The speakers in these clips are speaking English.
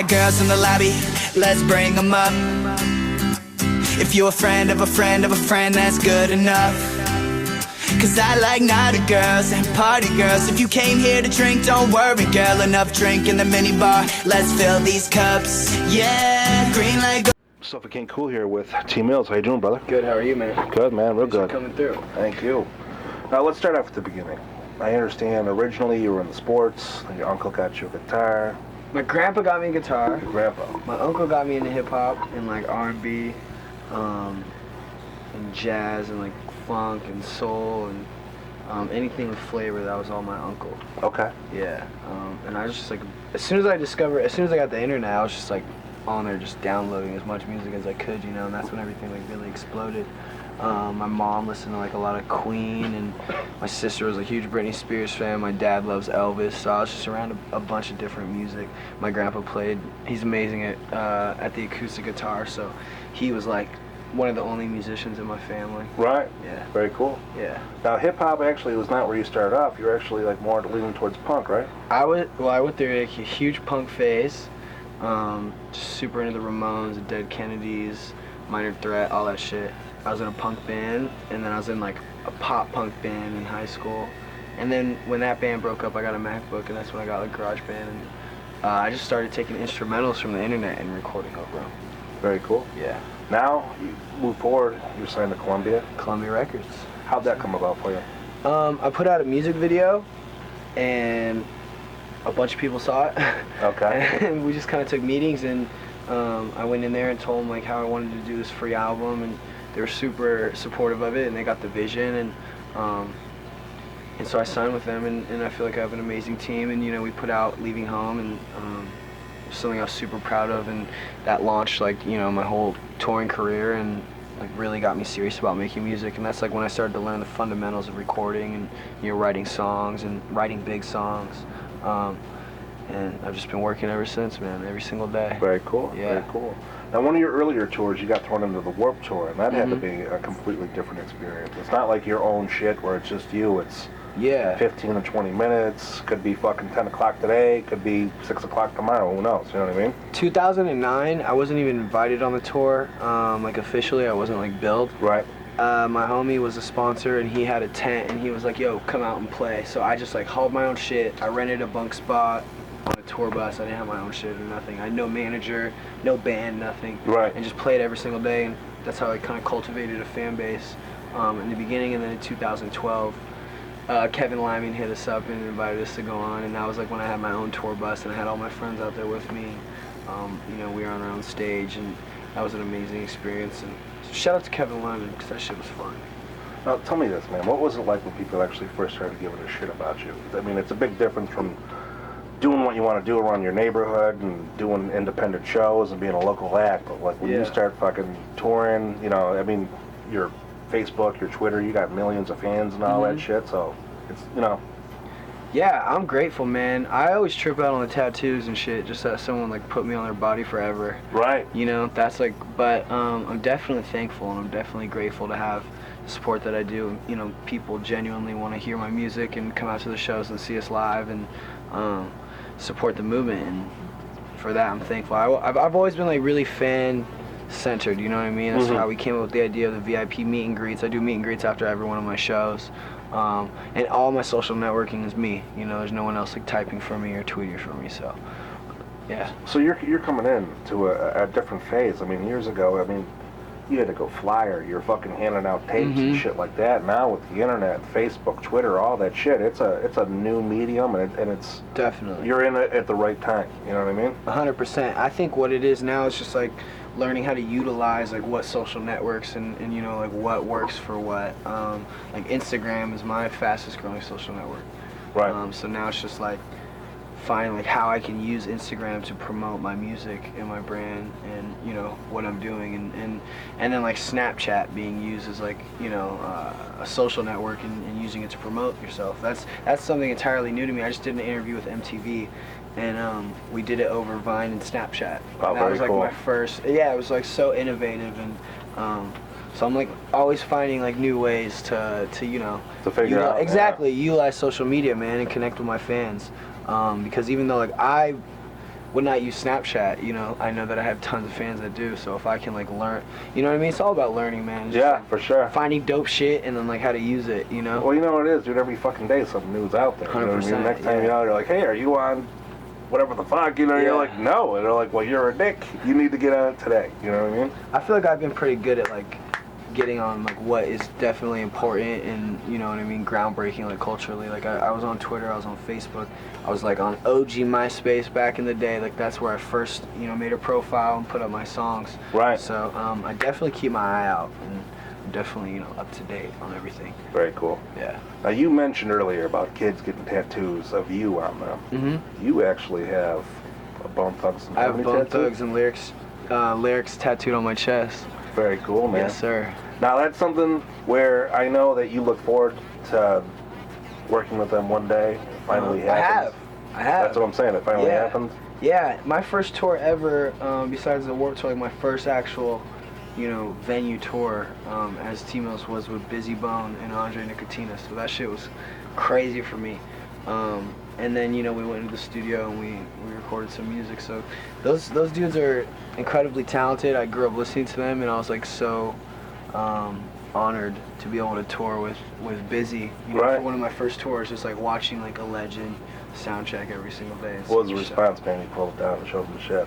the girls in the lobby, let's bring them up. If you're a friend of a friend of a friend, that's good enough. Cause I like naughty girls and party girls. If you came here to drink, don't worry, girl. Enough drink in the minibar, let's fill these cups. Yeah, green light. Suffocate Cool here with T.Mills. How you doing, brother? Good, how are you, man? Good, man, real Thanks good. for coming through. Thank you. Now, let's start off at the beginning. I understand originally you were in the sports, and your uncle got you a guitar. My grandpa got me a guitar. Your grandpa. My uncle got me into hip-hop and like R&B, and jazz and like funk and soul and anything with flavor. That was all my uncle. Okay. Yeah. And I was just like, as soon as I got the internet, I was just like on there just downloading as much music as I could, you know, and that's when everything like really exploded. My mom listened to like a lot of Queen, and my sister was a huge Britney Spears fan. My dad loves Elvis, so I was just around a bunch of different music. My grandpa played, he's amazing at the acoustic guitar, so he was like one of the only musicians in my family. Right. Yeah. Very cool. Yeah. Now, hip-hop actually was not where you started off. You were actually like more leaning towards punk, right? I went through like a huge punk phase. Just super into the Ramones, the Dead Kennedys, Minor Threat, all that shit. I was in a punk band, and then I was in like a pop punk band in high school. And then when that band broke up, I got a MacBook, and that's when I got like GarageBand, and I just started taking instrumentals from the internet and recording over them. Very cool. Yeah. Now, you move forward, you're signed to Columbia Records. How'd that come about for you? I put out a music video, and a bunch of people saw it. Okay. And we just kind of took meetings, and I went in there and told them like how I wanted to do this free album, and they were super supportive of it, and they got the vision, and so I signed with them, and I feel like I have an amazing team, and you know, we put out Leaving Home, and something I was super proud of, and that launched like, you know, my whole touring career, and like really got me serious about making music. And that's like when I started to learn the fundamentals of recording and, you know, writing songs and writing big songs. And I've just been working ever since, man, every single day. Very cool. Yeah. Very cool. Now, one of your earlier tours, you got thrown into the Warped Tour, and that had to be a completely different experience. It's not like your own shit where it's just you. It's 15 to 20 minutes. Could be fucking 10 o'clock today. Could be 6 o'clock tomorrow. Who knows? You know what I mean? 2009, I wasn't even invited on the tour. Like officially, I wasn't like billed. Right. My homie was a sponsor, and he had a tent, and he was like, yo, come out and play. So I just like hauled my own shit. I rented a bunk spot on a tour bus. I didn't have my own shit or nothing. I had no manager, no band, nothing. Right. And just played every single day, and that's how I kind of cultivated a fan base in the beginning. And then in 2012, Kevin Lyman hit us up and invited us to go on, and that was like when I had my own tour bus, and I had all my friends out there with me. You know, we were on our own stage, and that was an amazing experience. And so shout out to Kevin Lyman, because that shit was fun. Now, tell me this, man. What was it like when people actually first started giving a shit about you? I mean, it's a big difference from doing what you want to do around your neighborhood and doing independent shows and being a local act, but like when you start fucking touring, you know, I mean, your Facebook, your Twitter, you got millions of fans and all that shit, so it's, you know. Yeah, I'm grateful, man. I always trip out on the tattoos and shit, just that someone like put me on their body forever. Right. You know, that's like, but I'm definitely thankful, and I'm definitely grateful to have the support that I do. You know, people genuinely want to hear my music and come out to the shows and see us live, and support the movement, and for that I'm thankful. I've always been like really fan-centered, you know what I mean? That's how we came up with the idea of the VIP meet and greets. I do meet and greets after every one of my shows, and all my social networking is me. You know, there's no one else like typing for me or tweeting for me, so yeah. So you're coming in to a different phase. I mean, years ago, I mean, you had to go flyer. You're fucking handing out tapes and shit like that. Now with the internet, Facebook, Twitter, all that shit, it's a new medium, and it's definitely, you're in it at the right time. You know what I mean? 100%. I think what it is now is just like learning how to utilize like what social networks and you know, like what works for what. Like Instagram is my fastest growing social network. Right. So now it's just like find like how I can use Instagram to promote my music and my brand, and you know what I'm doing, and then like Snapchat being used as like, you know, a social network, and using it to promote yourself. That's something entirely new to me. I just did an interview with MTV, and we did it over Vine and Snapchat. Oh, and that was like cool. my first. Yeah, it was like so innovative, and so I'm like always finding like new ways to you know, to figure out exactly utilize social media, man, and connect with my fans. Because even though like would not use Snapchat, you know, I know that I have tons of fans that do. So if I can like learn, you know what I mean? It's all about learning, man. It's just, Yeah, like, for sure. finding dope shit and then like how to use it, you know? Well, you know what it is, dude. Every fucking day something new's out there. You know what I mean? 100%, Next time yeah. you're like, hey, are you on whatever the fuck? You know, you're Yeah. like, no. And they're like, well, you're a dick. You need to get on it today. You know what I mean? I feel like I've been pretty good at like getting on like what is definitely important and, you know what I mean, groundbreaking like culturally. Like I was on Twitter, I was on Facebook, I was like on OG MySpace back in the day. Like that's where I first, you know, made a profile and put up my songs. Right. So I definitely keep my eye out and I'm definitely, you know, up to date on everything. Very cool. Yeah. Now, you mentioned earlier about kids getting tattoos of you on them. Mm-hmm. You actually have a Bone Thugs and I have Harmony Bone tattoo? Thugs and lyrics tattooed on my chest. Very cool, man. Yes, sir. Now, that's something where I know that you look forward to working with them one day. It finally happens. I have. That's what I'm saying. It finally Yeah. happens. Yeah, my first tour ever, besides the Warped Tour, like my first actual, you know, venue tour as T.Mills was with Busy Bone and Andre Nicotina. So that shit was crazy for me. And then, you know, we went into the studio and we recorded some music. So those dudes are incredibly talented. I grew up listening to them and I was like so honored to be able to tour with Busy. You know, Right. for one of my first tours, just like watching like a legend soundcheck every single day. What was the response, man? You pulled it down and showed them the shit.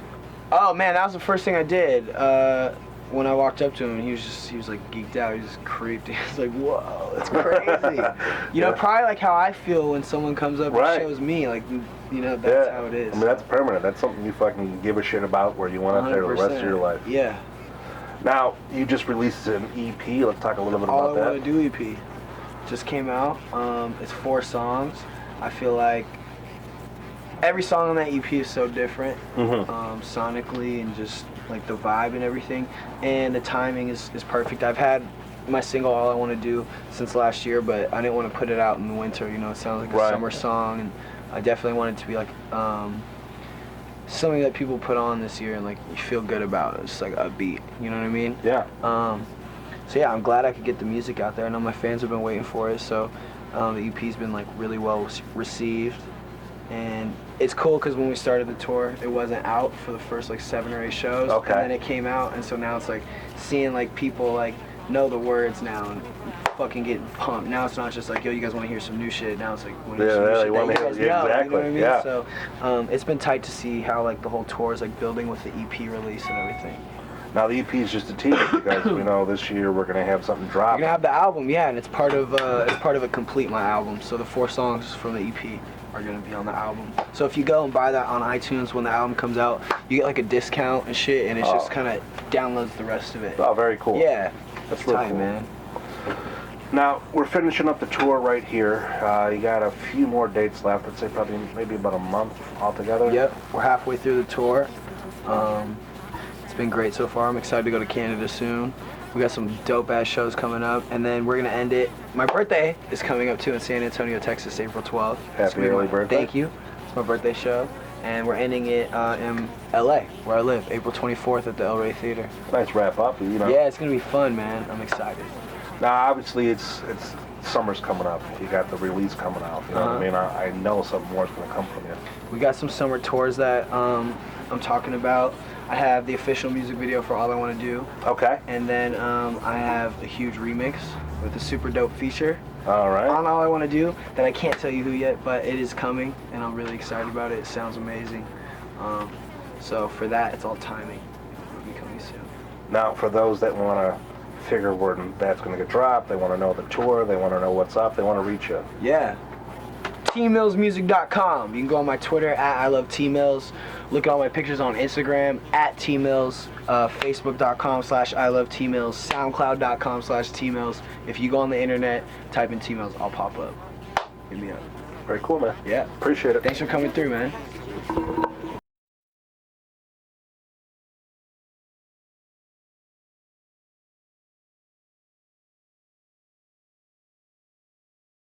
Oh man, that was the first thing I did. When I walked up to him, he was like geeked out. He was just creeped. He was like, "Whoa, that's crazy." You know, probably like how I feel when someone comes up Right. and shows me, like, you know, that's how it is. I mean, that's permanent. That's something you fucking give a shit about where you want it there the rest of your life. Yeah. Now, you just released an EP. Let's talk a little bit All about that. I Want to Do EP just came out. It's 4 songs. I feel like every song on that EP is so different, sonically and just like the vibe and everything, and the timing is perfect. I've had my single All I Want to Do since last year, but I didn't want to put it out in the winter. You know, it sounds like a summer song, and I definitely wanted it to be like something that people put on this year and like you feel good about. It's like a beat, you know what I mean? Yeah. So yeah, I'm glad I could get the music out there. I know my fans have been waiting for it, so the EP's been like really well received. And it's cool because when we started the tour, it wasn't out for the first like 7 or 8 shows. Okay. And then it came out, and so now it's like seeing like people like know the words now and fucking getting pumped. Now it's not just like, yo, you guys want to hear some new shit. Now it's like, want to hear some new shit that you guys know, you know what I mean? Yeah. So it's been tight to see how like the whole tour is like building with the EP release and everything. Now the EP is just a teaser because we know this year we're gonna have something drop. We're gonna have the album, yeah, and it's part of a Complete My album. So the 4 songs from the EP are gonna be on the album. So if you go and buy that on iTunes when the album comes out, you get like a discount and shit, and it just kind of downloads the rest of it. Oh, very cool. Yeah, That's it's really tight, cool. man. Now we're finishing up the tour right here. You got a few more dates left. I'd say probably maybe about a month altogether. Yep, we're halfway through the tour. It's been great so far. I'm excited to go to Canada soon. We got some dope ass shows coming up, and then we're gonna end it. My birthday is coming up too in San Antonio, Texas, April 12th. Happy early birthday. Thank you. It's my birthday show, and we're ending it in LA, where I live, April 24th at the El Rey Theater. Nice wrap up, you know. Yeah, it's gonna be fun, man. I'm excited. Now obviously it's summer's coming up. You got the release coming out. You know what I mean? I know something more is gonna come from you. We got some summer tours that I'm talking about. I have the official music video for All I Want to Do. Okay. And then I have a huge remix with a super dope feature All right. on All I Want to Do that I can't tell you who yet, but it is coming, and I'm really excited about it. It sounds amazing. So for that, it's all timing. It'll be coming soon. Now for those that want to figure when that's going to get dropped, they want to know the tour, they want to know what's up, they want to reach you. Yeah. T.millsmusic.com. You can go on my Twitter at I love T.Mills. Look at all my pictures on Instagram at T.Mills, Facebook.com/I love T.Mills, SoundCloud.com/T.Mills. If you go on the internet, type in T.Mills, I'll pop up. Hit me up. Very cool, man. Yeah. Appreciate it. Thanks for coming through, man.